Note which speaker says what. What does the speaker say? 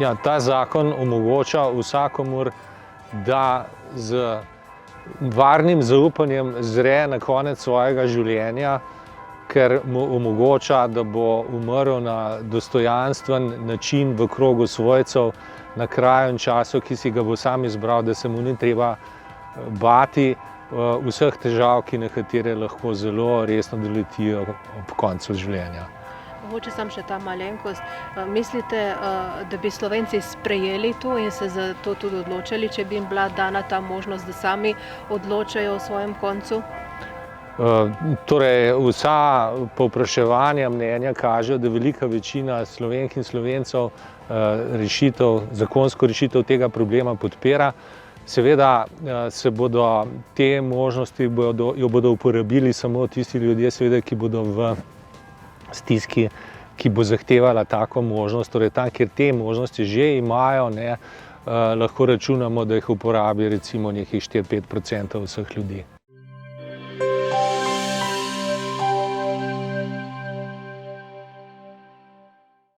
Speaker 1: Ja, ta zakon omogoča vsakomur, da z varnim zaupanjem zre na konec svojega življenja, ker mu omogoča, da bo umrl na dostojanstven način v krogu svojcev, na kraju in času, ki si ga bo sam izbral, da se mu ni treba bati vseh težav, ki nekatere lahko zelo resno doletijo ob koncu življenja.
Speaker 2: Mogoče sam še ta malenkost. Mislite, da bi Slovenci sprejeli to in se za to tudi odločili, če bi jim bila dana ta možnost, da sami odločajo o svojem koncu?
Speaker 1: Torej, vsa povpraševanja, mnenja kažejo, da velika večina Slovenk in Slovencev zakonsko rešitev tega problema podpira. Seveda se bodo te možnosti jo bodo uporabili samo tisti ljudje, seveda, ki bodo v stiski, ki bo zahtevala tako možnost. Torej, tam, kjer te možnosti že imajo, lahko računamo, da jih uporabi recimo nekih 4–5% vseh ljudi.